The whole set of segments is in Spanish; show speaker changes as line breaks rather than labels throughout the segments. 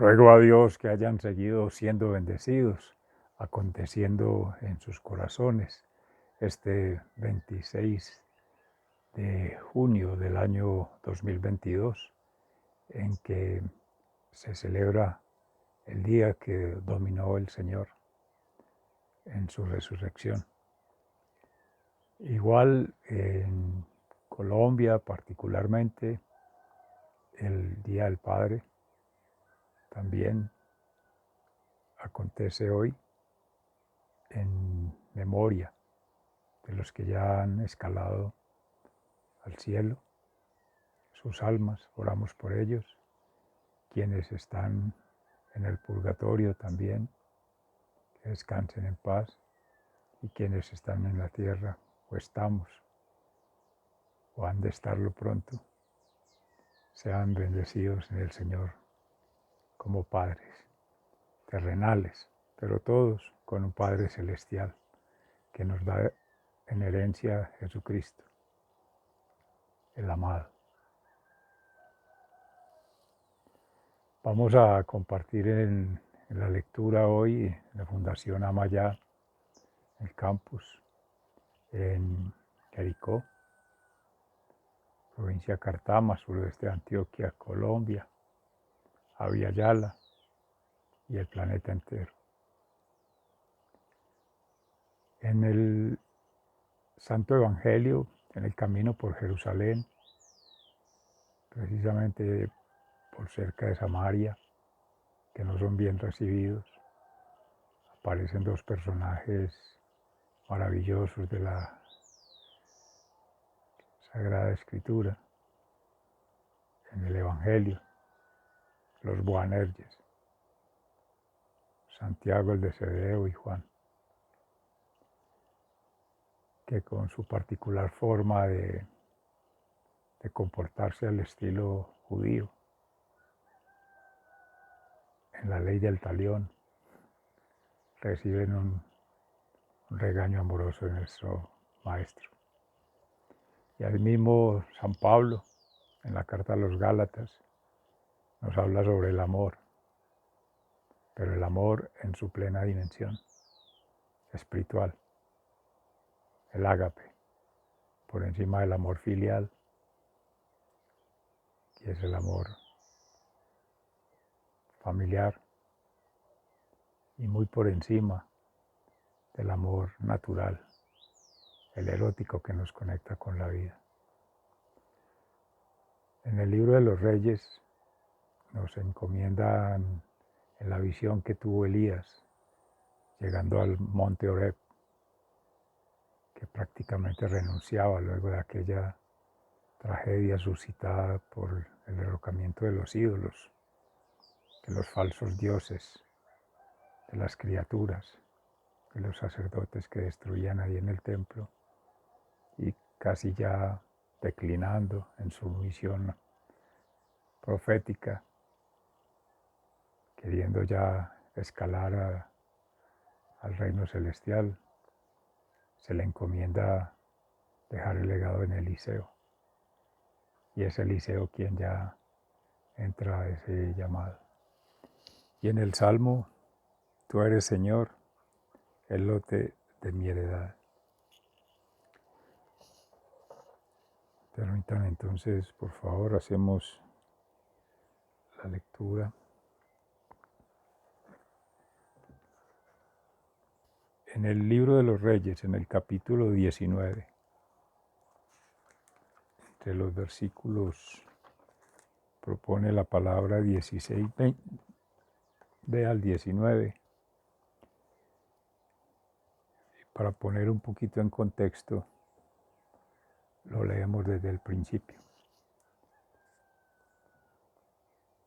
Ruego a Dios que hayan seguido siendo bendecidos, aconteciendo en sus corazones este 26 de junio del año 2022, en que se celebra el día que dominó el Señor en su resurrección. Igual en Colombia, particularmente, el Día del Padre también acontece hoy en memoria de los que ya han escalado al cielo, sus almas, oramos por ellos, quienes están en el purgatorio también, que descansen en paz, y quienes están en la tierra, o estamos, o han de estarlo pronto, sean bendecidos en el Señor como padres terrenales, pero todos con un Padre celestial que nos da en herencia a Jesucristo, el amado. Vamos a compartir en la lectura hoy en la Fundación Amayá, el campus en Jericó, provincia de Cartama, suroeste de Antioquia, Colombia, Aviala y el planeta entero. En el Santo Evangelio, en el camino por Jerusalén, precisamente por cerca de Samaria, que no son bien recibidos, aparecen dos personajes maravillosos de la Sagrada Escritura, en el Evangelio, los Boanerges, Santiago el de Zebedeo y Juan, que con su particular forma de comportarse al estilo judío, en la ley del talión, reciben un regaño amoroso de nuestro Maestro. Y al mismo San Pablo, en la carta a los Gálatas, nos habla sobre el amor, pero el amor en su plena dimensión espiritual, el ágape, por encima del amor filial, y es el amor familiar, y muy por encima del amor natural, el erótico que nos conecta con la vida. En el libro de los Reyes nos encomiendan en la visión que tuvo Elías, llegando al monte Horeb, que prácticamente renunciaba luego de aquella tragedia suscitada por el derrocamiento de los ídolos, de los falsos dioses, de las criaturas, de los sacerdotes que destruían ahí en el templo, y casi ya declinando en su misión profética, queriendo ya escalar al reino celestial, se le encomienda dejar el legado en Eliseo. Y es Eliseo quien ya entra a ese llamado. Y en el Salmo, tú eres Señor, el lote de mi heredad. Permítanme entonces, por favor, hacemos la lectura. En el libro de los Reyes, en el capítulo 19, entre los versículos, propone la palabra 16, ve al 19, para poner un poquito en contexto, lo leemos desde el principio.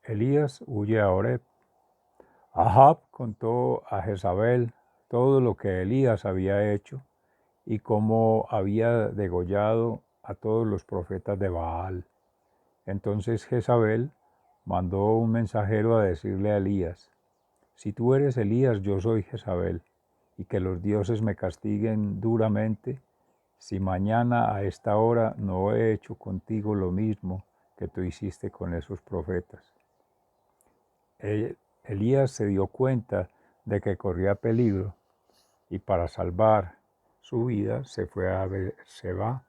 Elías huye a Horeb. Ahab contó a Jezabel todo lo que Elías había hecho y cómo había degollado a todos los profetas de Baal. Entonces Jezabel mandó un mensajero a decirle a Elías: si tú eres Elías, yo soy Jezabel, y que los dioses me castiguen duramente si mañana a esta hora no he hecho contigo lo mismo que tú hiciste con esos profetas. Elías se dio cuenta de que corría peligro y para salvar su vida se fue a Beerseba,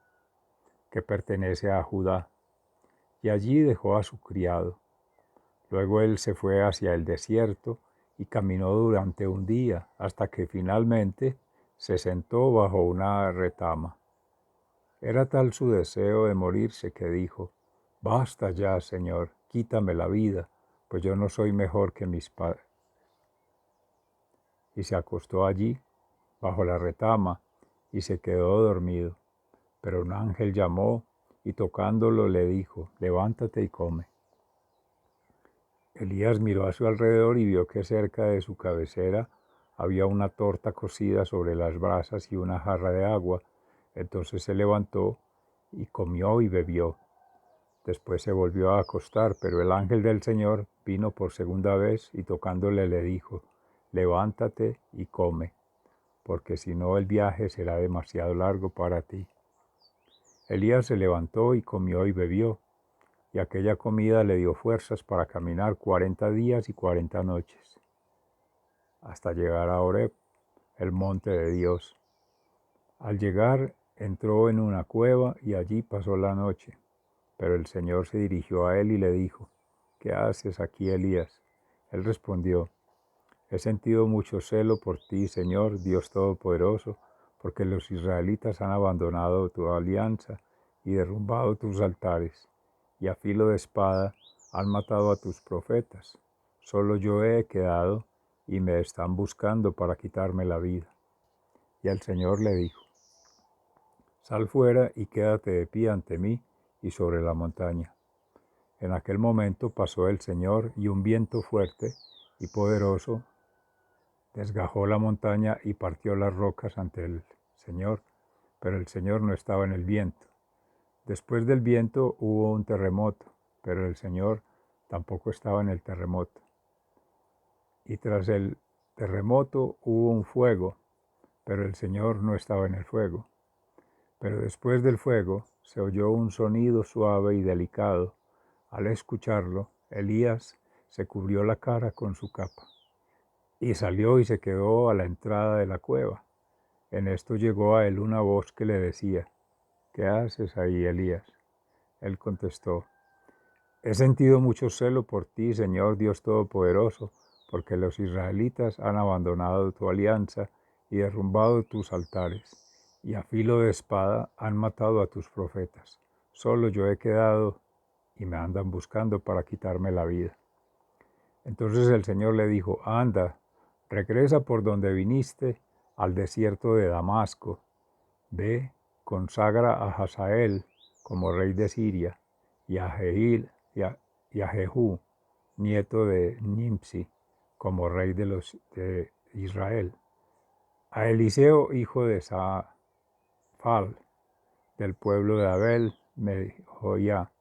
que pertenece a Judá, y allí dejó a su criado. Luego él se fue hacia el desierto y caminó durante un día hasta que finalmente se sentó bajo una retama. Era tal su deseo de morirse que dijo: «Basta ya, Señor, quítame la vida, pues yo no soy mejor que mis padres». Y se acostó allí, bajo la retama, y se quedó dormido. Pero un ángel llamó y tocándolo le dijo: «Levántate y come». Elías miró a su alrededor y vio que cerca de su cabecera había una torta cocida sobre las brasas y una jarra de agua. Entonces se levantó y comió y bebió. Después se volvió a acostar, pero el ángel del Señor vino por segunda vez y tocándole le dijo: «Levántate y come, porque si no el viaje será demasiado largo para ti». Elías se levantó y comió y bebió, y aquella comida le dio fuerzas para caminar 40 días y 40 noches, hasta llegar a Horeb, el monte de Dios. Al llegar, entró en una cueva y allí pasó la noche. Pero el Señor se dirigió a él y le dijo: «¿Qué haces aquí, Elías?». Él respondió: «He sentido mucho celo por ti, Señor, Dios Todopoderoso, porque los israelitas han abandonado tu alianza y derrumbado tus altares, y a filo de espada han matado a tus profetas. Solo yo he quedado y me están buscando para quitarme la vida». Y el Señor le dijo: «Sal fuera y quédate de pie ante mí y sobre la montaña». En aquel momento pasó el Señor y un viento fuerte y poderoso desgajó la montaña y partió las rocas ante el Señor, pero el Señor no estaba en el viento. Después del viento hubo un terremoto, pero el Señor tampoco estaba en el terremoto. Y tras el terremoto hubo un fuego, pero el Señor no estaba en el fuego. Pero después del fuego se oyó un sonido suave y delicado. Al escucharlo, Elías se cubrió la cara con su capa y salió y se quedó a la entrada de la cueva. En esto llegó a él una voz que le decía: «¿Qué haces ahí, Elías?». Él contestó: «He sentido mucho celo por ti, Señor Dios Todopoderoso, porque los israelitas han abandonado tu alianza y derrumbado tus altares, y a filo de espada han matado a tus profetas. Solo yo he quedado y me andan buscando para quitarme la vida». Entonces el Señor le dijo: «Anda, regresa por donde viniste al desierto de Damasco. Ve, consagra a Hazael como rey de Siria, y a Jehú, nieto de Nimsi, como rey de Israel. A Eliseo, hijo de Safal, del pueblo de Abel Mehollá,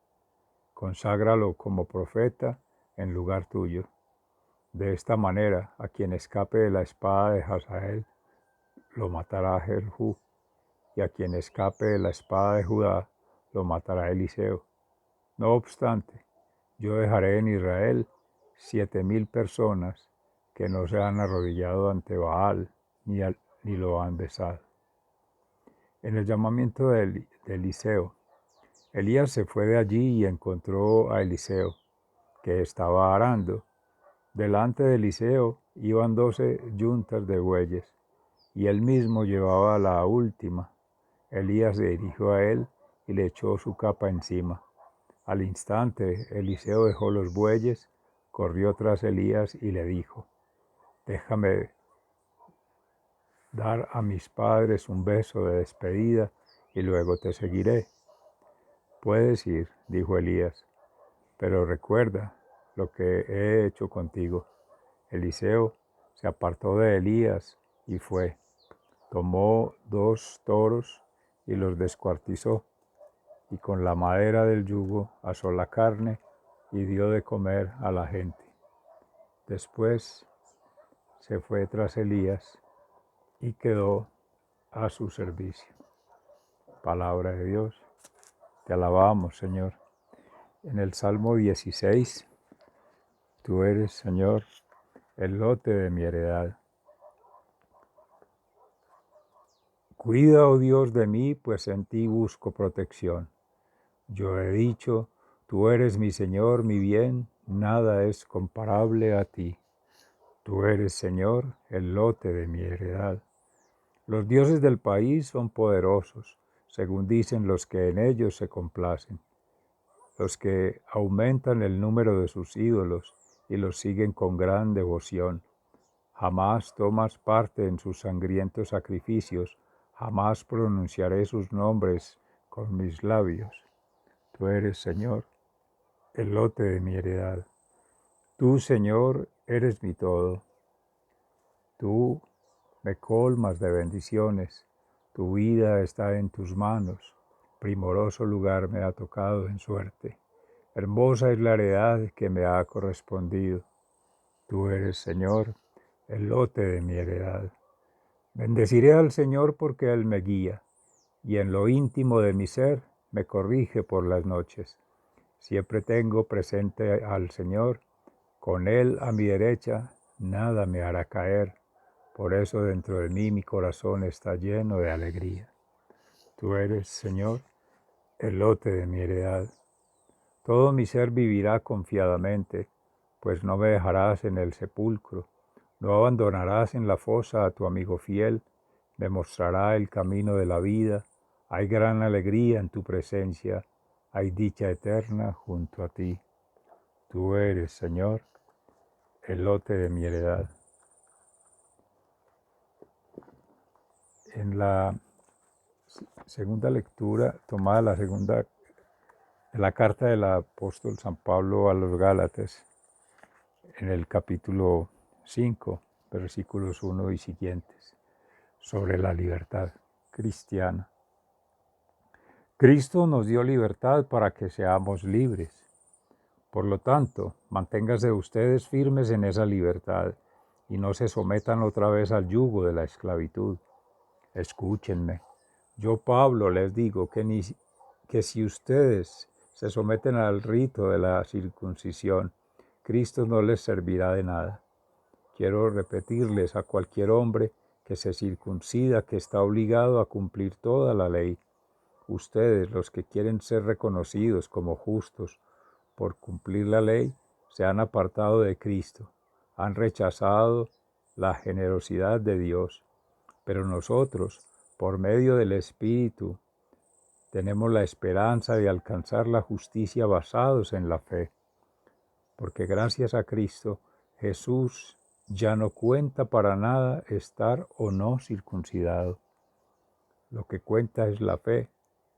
conságralo como profeta en lugar tuyo. De esta manera, a quien escape de la espada de Hazael, lo matará Jehú, y a quien escape de la espada de Judá, lo matará Eliseo. No obstante, yo dejaré en Israel 7,000 personas que no se han arrodillado ante Baal ni lo han besado». En el llamamiento de Eliseo, Elías se fue de allí y encontró a Eliseo, que estaba arando. Delante de Eliseo iban 12 yuntas de bueyes, y él mismo llevaba la última. Elías se dirigió a él y le echó su capa encima. Al instante, Eliseo dejó los bueyes, corrió tras Elías y le dijo: «Déjame dar a mis padres un beso de despedida y luego te seguiré». «Puedes ir», dijo Elías, «pero recuerda lo que he hecho contigo». Eliseo se apartó de Elías y fue. Tomó 2 toros y los descuartizó, y con la madera del yugo asó la carne y dio de comer a la gente. Después se fue tras Elías y quedó a su servicio. Palabra de Dios. Te alabamos, Señor. En el Salmo 16, tú eres, Señor, el lote de mi heredad. Cuida, oh Dios, de mí, pues en ti busco protección. Yo he dicho, tú eres mi Señor, mi bien, nada es comparable a ti. Tú eres, Señor, el lote de mi heredad. Los dioses del país son poderosos, según dicen los que en ellos se complacen, los que aumentan el número de sus ídolos y los siguen con gran devoción. Jamás tomas parte en sus sangrientos sacrificios, jamás pronunciaré sus nombres con mis labios. Tú eres, Señor, el lote de mi heredad. Tú, Señor, eres mi todo. Tú me colmas de bendiciones. Tu vida está en tus manos. Primoroso lugar me ha tocado en suerte. Hermosa es la heredad que me ha correspondido. Tú eres, Señor, el lote de mi heredad. Bendeciré al Señor porque Él me guía, y en lo íntimo de mi ser me corrige por las noches. Siempre tengo presente al Señor, con Él a mi derecha, nada me hará caer. Por eso dentro de mí mi corazón está lleno de alegría. Tú eres, Señor, el lote de mi heredad. Todo mi ser vivirá confiadamente, pues no me dejarás en el sepulcro, no abandonarás en la fosa a tu amigo fiel, me mostrará el camino de la vida, hay gran alegría en tu presencia, hay dicha eterna junto a ti. Tú eres, Señor, el lote de mi heredad. En la segunda lectura, tomada la segunda de la carta del apóstol San Pablo a los Gálatas, en el capítulo 5, versículos 1 y siguientes, sobre la libertad cristiana. Cristo nos dio libertad para que seamos libres. Por lo tanto, manténganse ustedes firmes en esa libertad y no se sometan otra vez al yugo de la esclavitud. Escúchenme. Yo, Pablo, les digo que si ustedes se someten al rito de la circuncisión, Cristo no les servirá de nada. Quiero repetirles a cualquier hombre que se circuncida que está obligado a cumplir toda la ley. Ustedes, los que quieren ser reconocidos como justos por cumplir la ley, se han apartado de Cristo, han rechazado la generosidad de Dios. Pero nosotros, por medio del Espíritu, tenemos la esperanza de alcanzar la justicia basados en la fe, porque gracias a Cristo Jesús ya no cuenta para nada estar o no circuncidado. Lo que cuenta es la fe,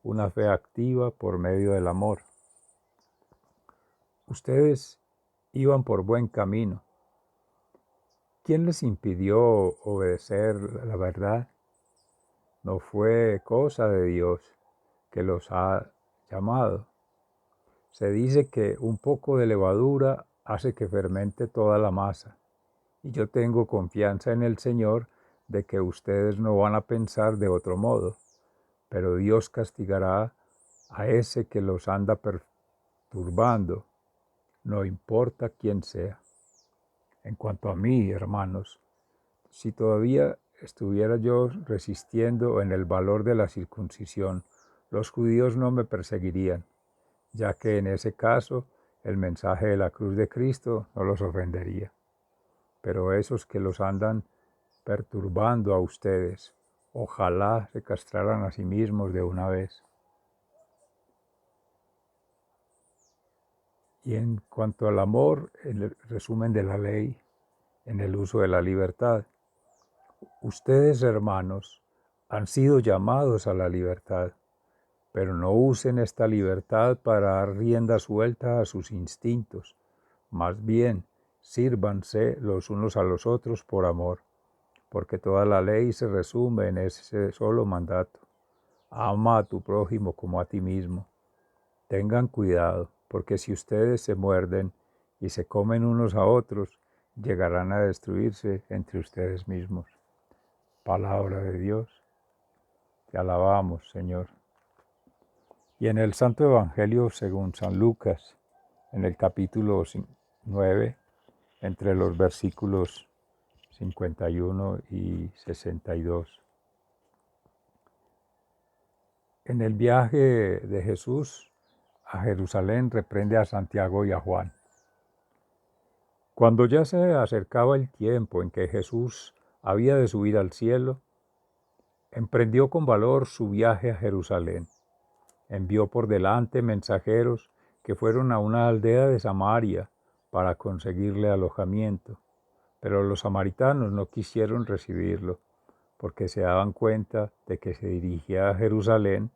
una fe activa por medio del amor. Ustedes iban por buen camino. ¿Quién les impidió obedecer la verdad? No fue cosa de Dios que los ha llamado. Se dice que un poco de levadura hace que fermente toda la masa. Y yo tengo confianza en el Señor de que ustedes no van a pensar de otro modo, pero Dios castigará a ese que los anda perturbando, no importa quién sea. En cuanto a mí, hermanos, si todavía estuviera yo resistiendo en el valor de la circuncisión, los judíos no me perseguirían, ya que en ese caso el mensaje de la cruz de Cristo no los ofendería. Pero esos que los andan perturbando a ustedes, ojalá se castraran a sí mismos de una vez. Y en cuanto al amor, el resumen de la ley en el uso de la libertad. Ustedes, hermanos, han sido llamados a la libertad, pero no usen esta libertad para dar rienda suelta a sus instintos. Más bien, sírvanse los unos a los otros por amor, porque toda la ley se resume en ese solo mandato. Ama a tu prójimo como a ti mismo. Tengan cuidado, porque si ustedes se muerden y se comen unos a otros, llegarán a destruirse entre ustedes mismos. Palabra de Dios. Te alabamos, Señor. Y en el Santo Evangelio según San Lucas, en el capítulo 9, entre los versículos 51 y 62. En el viaje de Jesús a Jerusalén reprende a Santiago y a Juan. Cuando ya se acercaba el tiempo en que Jesús había de subir al cielo, emprendió con valor su viaje a Jerusalén. Envió por delante mensajeros que fueron a una aldea de Samaria para conseguirle alojamiento, pero los samaritanos no quisieron recibirlo, porque se daban cuenta de que se dirigía a Jerusalén.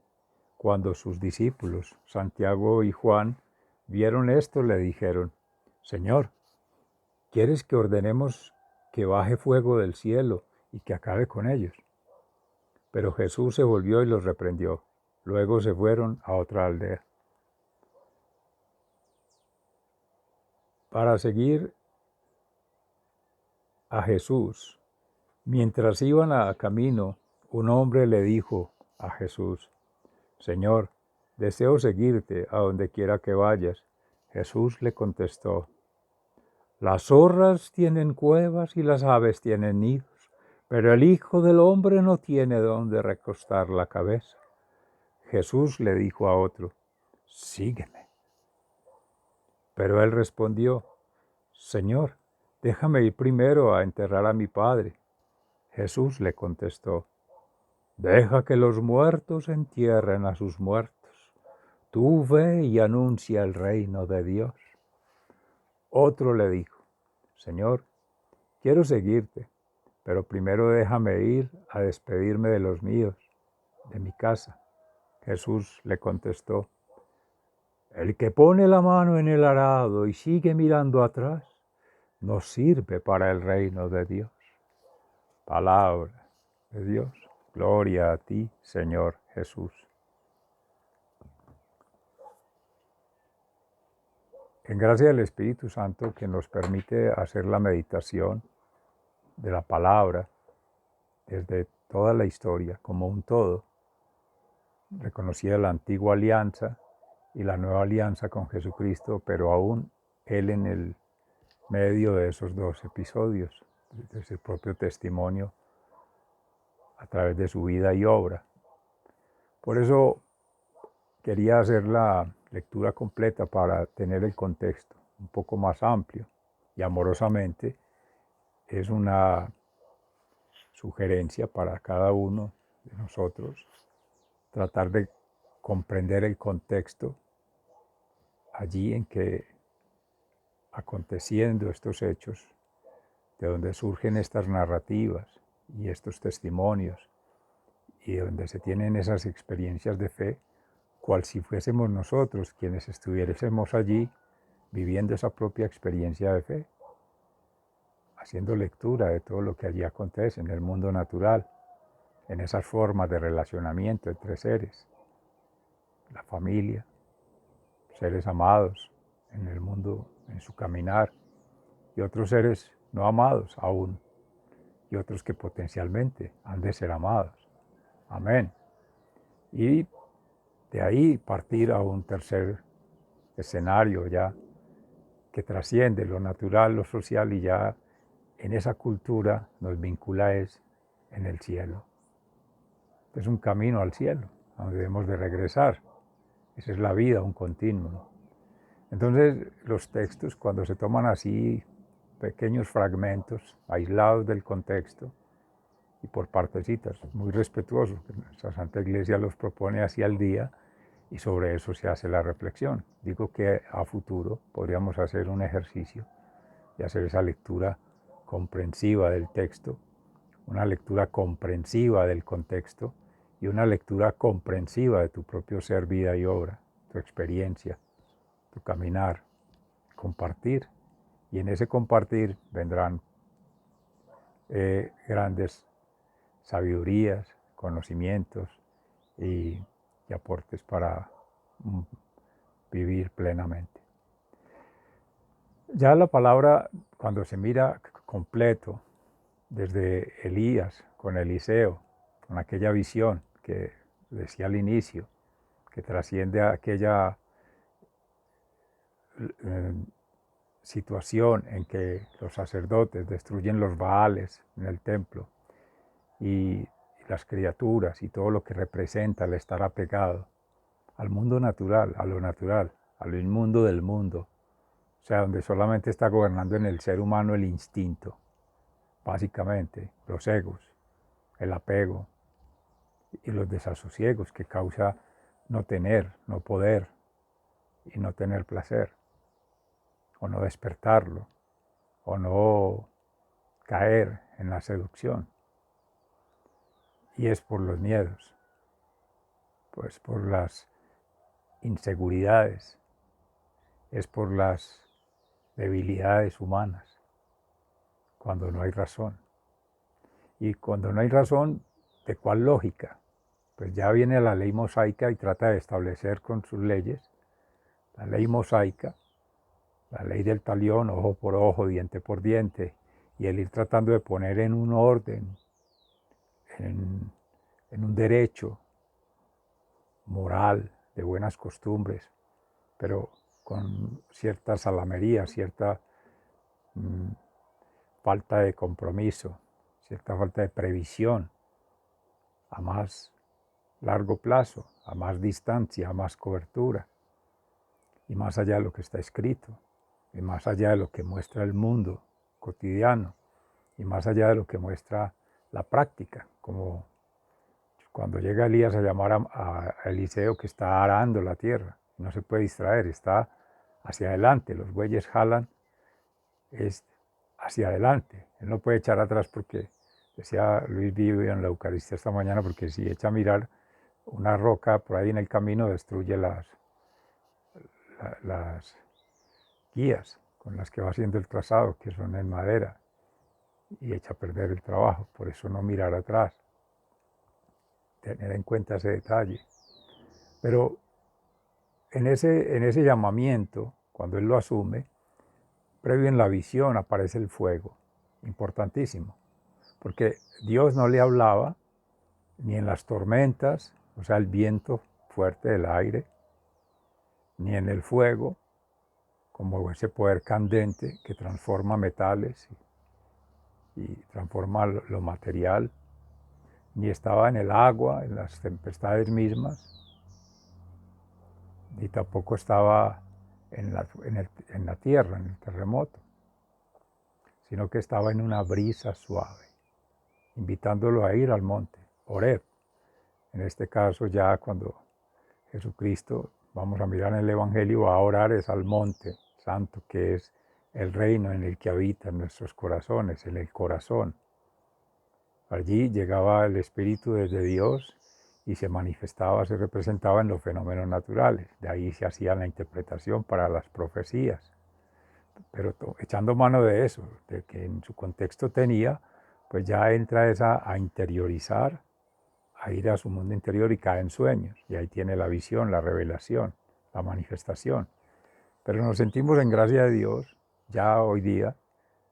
Cuando sus discípulos, Santiago y Juan, vieron esto, le dijeron: Señor, ¿quieres que ordenemos que baje fuego del cielo y que acabe con ellos? Pero Jesús se volvió y los reprendió. Luego se fueron a otra aldea. Para seguir a Jesús, mientras iban a camino, un hombre le dijo a Jesús: Señor, deseo seguirte a donde quiera que vayas. Jesús le contestó: Las zorras tienen cuevas y las aves tienen nidos, pero el Hijo del Hombre no tiene donde recostar la cabeza. Jesús le dijo a otro: Sígueme. Pero él respondió: Señor, déjame ir primero a enterrar a mi padre. Jesús le contestó: Deja que los muertos entierren a sus muertos. Tú ve y anuncia el reino de Dios. Otro le dijo: Señor, quiero seguirte, pero primero déjame ir a despedirme de los míos, de mi casa. Jesús le contestó: El que pone la mano en el arado y sigue mirando atrás, no sirve para el reino de Dios. Palabra de Dios. Gloria a ti, Señor Jesús. En gracia del Espíritu Santo, que nos permite hacer la meditación de la palabra desde toda la historia como un todo, reconocida la antigua alianza y la nueva alianza con Jesucristo, pero aún Él en el medio de esos dos episodios, de su propio testimonio a través de su vida y obra. Por eso quería hacer la lectura completa para tener el contexto un poco más amplio, y amorosamente es una sugerencia para cada uno de nosotros tratar de comprender el contexto allí en que, aconteciendo estos hechos, de donde surgen estas narrativas y estos testimonios, y de donde se tienen esas experiencias de fe, cual si fuésemos nosotros quienes estuviésemos allí viviendo esa propia experiencia de fe, haciendo lectura de todo lo que allí acontece en el mundo natural, en esas formas de relacionamiento entre seres, la familia, seres amados en el mundo, en su caminar, y otros seres no amados aún, y otros que potencialmente han de ser amados. Amén. Y de ahí partir a un tercer escenario ya que trasciende lo natural, lo social, y ya en esa cultura nos vincula es en el cielo. Es un camino al cielo, a donde debemos de regresar. Esa es la vida, un continuo. Entonces, los textos, cuando se toman así pequeños fragmentos, aislados del contexto y por partecitas, muy respetuosos, que nuestra Santa Iglesia los propone así al día, y sobre eso se hace la reflexión. Digo que a futuro podríamos hacer un ejercicio y hacer esa lectura comprensiva del texto, una lectura comprensiva del contexto y una lectura comprensiva de tu propio ser, vida y obra, tu experiencia, tu caminar, compartir. Y en ese compartir vendrán grandes sabidurías, conocimientos y aportes para vivir plenamente. Ya la palabra, cuando se mira completo, desde Elías con Eliseo, con aquella visión que decía al inicio, que trasciende a aquella situación en que los sacerdotes destruyen los baales en el templo y las criaturas y todo lo que representa el estar apegado al mundo natural, a lo inmundo del mundo, o sea, donde solamente está gobernando en el ser humano el instinto, básicamente, los egos, el apego y los desasosiegos que causa no tener, no poder y no tener placer, o no despertarlo, o no caer en la seducción. Y es por los miedos, pues por las inseguridades, es por las debilidades humanas, cuando no hay razón. Y cuando no hay razón, ¿de cuál lógica? Pues ya viene la ley mosaica y trata de establecer con sus leyes la ley mosaica, la ley del talión, ojo por ojo, diente por diente, y el ir tratando de poner en un orden, en un derecho moral, de buenas costumbres, pero con cierta salamería, cierta falta de compromiso, cierta falta de previsión a más largo plazo, a más distancia, a más cobertura, y más allá de lo que está escrito, y más allá de lo que muestra el mundo cotidiano, y más allá de lo que muestra la práctica, como cuando llega Elías a llamar a Eliseo que está arando la tierra, no se puede distraer, está hacia adelante, los bueyes jalan, es hacia adelante, él no puede echar atrás porque, decía Luis Vivo en la Eucaristía esta mañana, porque si echa a mirar una roca por ahí en el camino destruye las guías con las que va haciendo el trazado, que son en madera, y echa a perder el trabajo, por eso no mirar atrás, tener en cuenta ese detalle. Pero en ese llamamiento, cuando él lo asume, previo en la visión aparece el fuego, importantísimo, porque Dios no le hablaba ni en las tormentas, o sea, el viento fuerte del aire, ni en el fuego, como ese poder candente que transforma metales y transforma lo material, ni estaba en el agua, en las tempestades mismas, ni tampoco estaba en la tierra, en el terremoto, sino que estaba en una brisa suave, invitándolo a ir al monte, Horeb. En este caso ya cuando Jesucristo, vamos a mirar en el Evangelio, va a orar es al monte santo, que es el reino en el que habita en nuestros corazones, en el corazón. Allí llegaba el Espíritu desde Dios y se manifestaba, se representaba en los fenómenos naturales. De ahí se hacía la interpretación para las profecías. Pero echando mano de eso, de que en su contexto tenía, pues ya entra esa a interiorizar, a ir a su mundo interior y cae en sueños. Y ahí tiene la visión, la revelación, la manifestación. Pero nos sentimos en gracia de Dios ya hoy día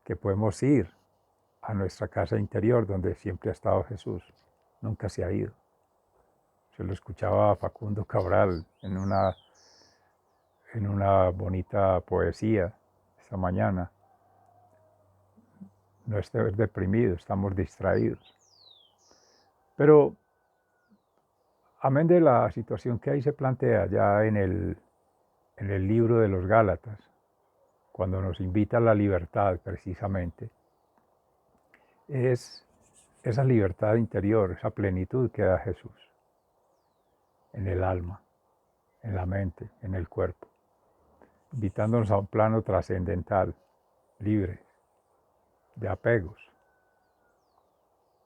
que podemos ir a nuestra casa interior donde siempre ha estado Jesús. Nunca se ha ido. Se lo escuchaba a Facundo Cabral en una bonita poesía esta mañana. No estés deprimido, estamos distraídos. Pero amén de la situación que ahí se plantea ya en el libro de los Gálatas, cuando nos invita a la libertad precisamente, es esa libertad interior, esa plenitud que da Jesús en el alma, en la mente, en el cuerpo, invitándonos a un plano trascendental, libre de apegos,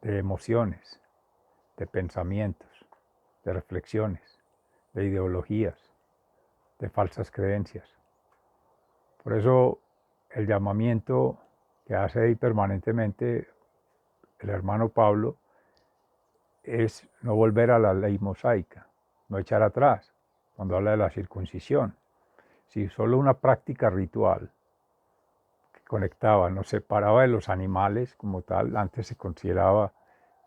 de emociones, de pensamientos, de reflexiones, de ideologías, de falsas creencias. Por eso el llamamiento que hace ahí permanentemente el hermano Pablo es no volver a la ley mosaica, no echar atrás, cuando habla de la circuncisión. Si solo una práctica ritual que conectaba, nos separaba de los animales como tal, antes se consideraba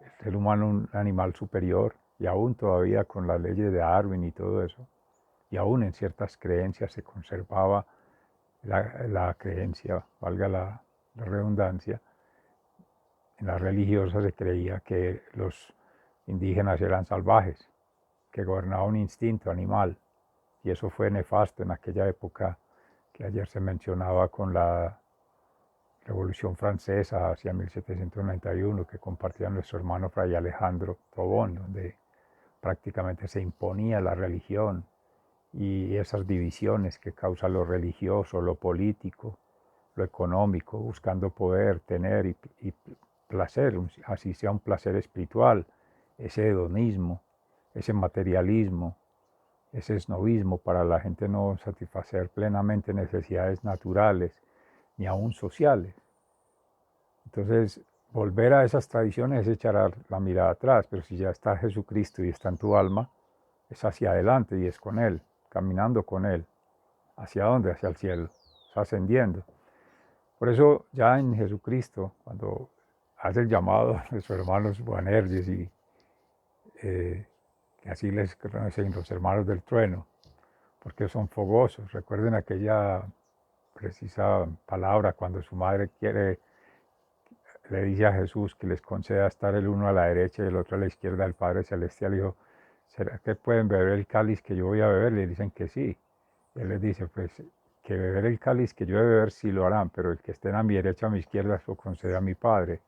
el ser humano un animal superior, y aún todavía con las leyes de Darwin y todo eso, y aún en ciertas creencias se conservaba la creencia, valga la redundancia. En la religiosa se creía que los indígenas eran salvajes, que gobernaba un instinto animal, y eso fue nefasto en aquella época que ayer se mencionaba con la Revolución Francesa hacia 1791, que compartía nuestro hermano Fray Alejandro Tobón, donde prácticamente se imponía la religión y esas divisiones que causa lo religioso, lo político, lo económico, buscando poder, tener y placer, así sea un placer espiritual, ese hedonismo, ese materialismo, ese esnovismo para la gente no satisfacer plenamente necesidades naturales ni aún sociales. Entonces, volver a esas tradiciones es echar la mirada atrás, pero si ya está Jesucristo y está en tu alma, es hacia adelante y es con Él, caminando con Él. ¿Hacia dónde? Hacia el cielo, es ascendiendo. Por eso ya en Jesucristo, cuando hace el llamado a nuestros hermanos Boanerges y que así les conocen los hermanos del trueno, porque son fogosos. Recuerden aquella precisa palabra cuando su madre le dice a Jesús que les conceda estar el uno a la derecha y el otro a la izquierda del Padre Celestial. Y dijo, ¿será que pueden beber el cáliz que yo voy a beber? Le dicen que sí. Y él les dice, pues que beber el cáliz que yo voy a beber sí lo harán, pero el que estén a mi derecha o a mi izquierda lo concede a mi Padre.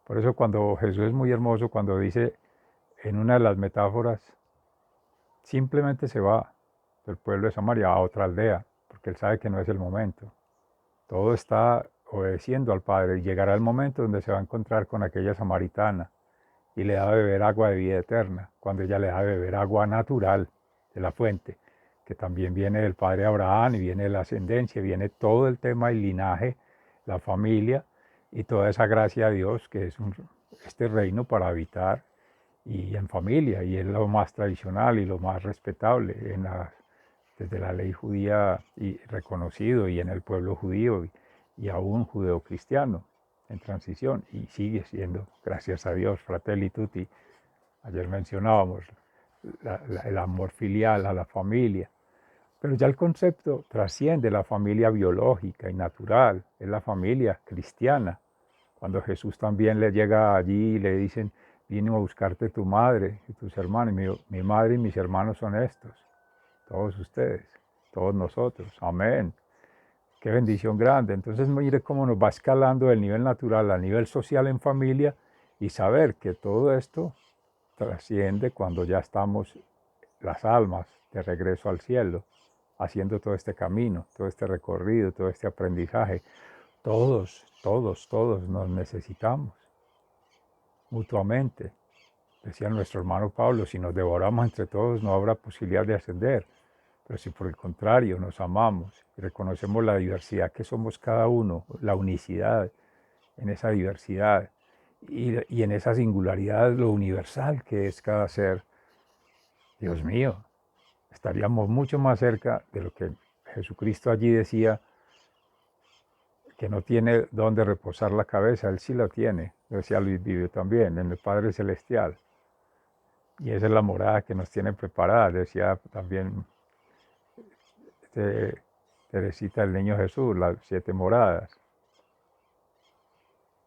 Por eso cuando Jesús es muy hermoso, cuando dice en una de las metáforas, simplemente se va del pueblo de Samaria a otra aldea, porque él sabe que no es el momento. Todo está obedeciendo al Padre y llegará el momento donde se va a encontrar con aquella samaritana y le da a beber agua de vida eterna, cuando ella le da a beber agua natural de la fuente, que también viene del Padre Abraham y viene de la ascendencia, viene todo el tema y linaje, la familia y toda esa gracia de Dios que es este reino para habitar y en familia, y es lo más tradicional y lo más respetable desde la ley judía y reconocido y en el pueblo judío y aún judeocristiano en transición, y sigue siendo, gracias a Dios, Fratelli Tutti. Ayer mencionábamos el amor filial a la familia, pero ya el concepto trasciende la familia biológica y natural, es la familia cristiana. Cuando Jesús también le llega allí y le dicen, vino a buscarte tu madre y tus hermanos, mi madre y mis hermanos son estos, todos ustedes, todos nosotros, amén. Qué bendición grande. Entonces mire cómo nos va escalando del nivel natural al nivel social en familia y saber que todo esto trasciende cuando ya estamos las almas de regreso al cielo, haciendo todo este camino, todo este recorrido, todo este aprendizaje. Todos nos necesitamos mutuamente. Decía nuestro hermano Pablo, si nos devoramos entre todos no habrá posibilidad de ascender. Pero si por el contrario nos amamos y reconocemos la diversidad que somos cada uno, la unicidad en esa diversidad y en esa singularidad, lo universal que es cada ser, Dios mío, estaríamos mucho más cerca de lo que Jesucristo allí decía, que no tiene dónde reposar la cabeza, Él sí la tiene, lo decía Luis Vive también, en el Padre Celestial. Y esa es la morada que nos tiene preparada, decía también Teresita del Niño Jesús, las 7 moradas.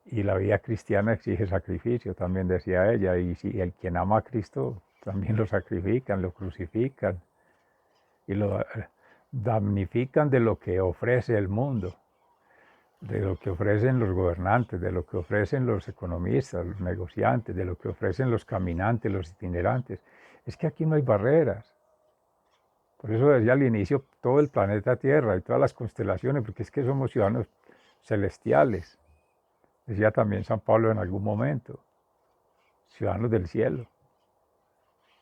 Y la vida cristiana exige sacrificio, también decía ella, y si el quien ama a Cristo también lo sacrifican, lo crucifican y lo damnifican de lo que ofrece el mundo, de lo que ofrecen los gobernantes, de lo que ofrecen los economistas, los negociantes, de lo que ofrecen los caminantes, los itinerantes. Es que aquí no hay barreras. Por eso decía al inicio todo el planeta Tierra y todas las constelaciones, porque es que somos ciudadanos celestiales. Decía también San Pablo en algún momento, ciudadanos del cielo.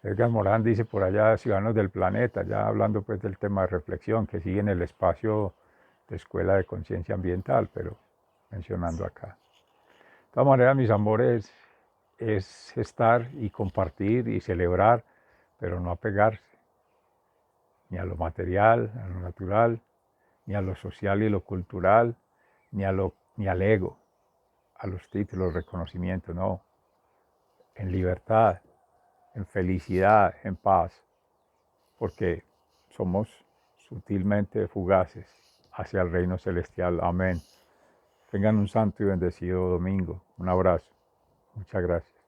Edgar Morán dice por allá, ciudadanos del planeta, ya hablando pues del tema de reflexión, que sigue en el espacio de Escuela de Conciencia Ambiental, pero mencionando acá. De todas maneras, mis amores, es estar y compartir y celebrar, pero no apegarse ni a lo material, a lo natural, ni a lo social y lo cultural, ni al ego, a los títulos, reconocimiento, no. En libertad, en felicidad, en paz, porque somos sutilmente fugaces hacia el reino celestial. Amén. Tengan un santo y bendecido domingo. Un abrazo. Muchas gracias.